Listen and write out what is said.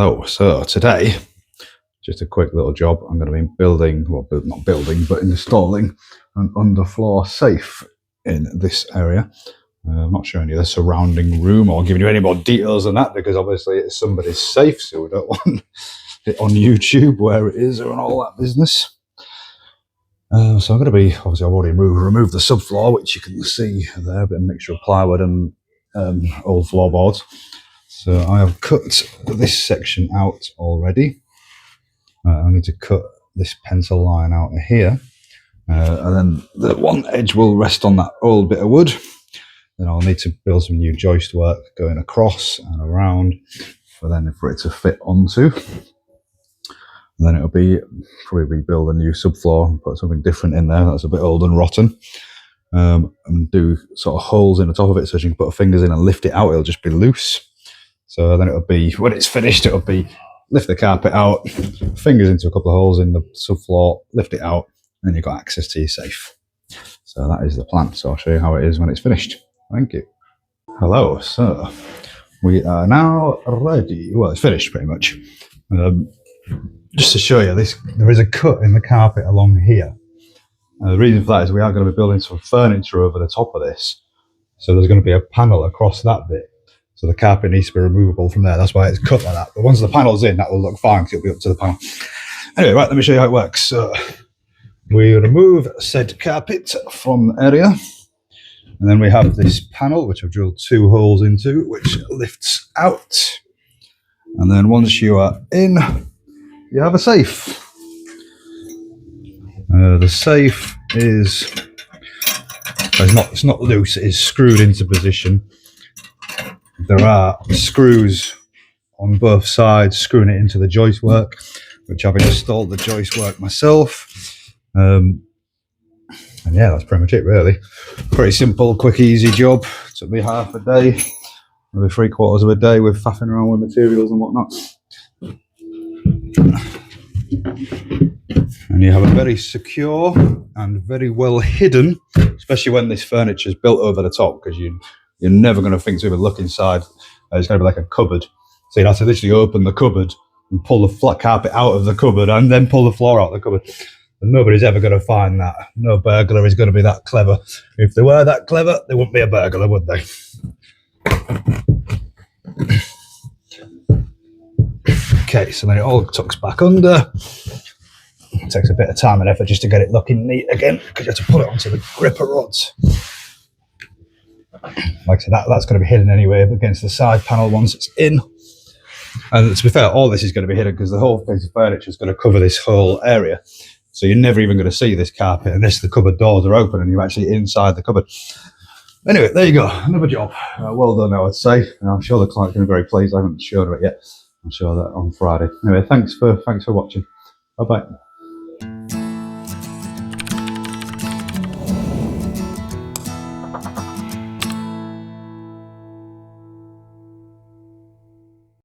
Hello, so today, just a quick little job. I'm going to be building, well, not building, but installing an underfloor safe in this area. I'm not showing you the surrounding room or giving you any more details than that because obviously it's somebody's safe, so we don't want it on YouTube where it is and all that business. So I'm going to be, obviously I've already removed the subfloor, which you can see there, a bit of mixture of plywood and old floorboards. So I have cut this section out already. I need to cut this pencil line out of here. And then the one edge will rest on that old bit of wood. Then I'll need to build some new joist work going across and around for it to fit onto. And then it'll be probably rebuild a new subfloor and put something different in there that's a bit old and rotten. And do sort of holes in the top of it so you can put fingers in and lift it out. It'll just be loose. So then it'll be, when it's finished, it'll be lift the carpet out, fingers into a couple of holes in the subfloor, lift it out, and then you've got access to your safe. So that is the plan. So I'll show you how it is when it's finished. Thank you. Hello, so we are now ready. Well, it's finished pretty much. Just to show you this, there is a cut in the carpet along here. The reason for that is we are going to be building some furniture over the top of this. So there's going to be a panel across that bit. So the carpet needs to be removable from there. That's why it's cut like that. But once the panel's in, that will look fine because it'll be up to the panel. Anyway, right, let me show you how it works. So we remove said carpet from the area. And then we have this panel, which I've drilled 2 holes into, which lifts out. And then once you are in, you have a safe. The safe is, it's not loose, it is screwed into position. There are screws on both sides screwing it into the joist work, which I've installed the joist work myself. And yeah, that's pretty much it really. Pretty simple, quick, easy job. Took me half a day, maybe 3/4 of a day with faffing around with materials and whatnot. And you have a very secure and very well hidden, especially when this furniture is built over the top, because you're never going to think to even look inside. It's going to be like a cupboard. So you'd have to literally open the cupboard and pull the flat carpet out of the cupboard and then pull the floor out of the cupboard. And nobody's ever going to find that. No burglar is going to be that clever. If they were that clever, they wouldn't be a burglar, would they? Okay, so then it all tucks back under. It takes a bit of time and effort just to get it looking neat again, because you have to put it onto the gripper rods. Like I said, that's going to be hidden anyway against the side panel once it's in. And to be fair, all this is going to be hidden because the whole piece of furniture is going to cover this whole area. So you're never even going to see this carpet unless the cupboard doors are open and you're actually inside the cupboard. Anyway, there you go. Another job. Well done, I would say. I'm sure the client's going to be very pleased. I haven't showed her it yet. I'll show that on Friday. Anyway, thanks for watching. Bye-bye.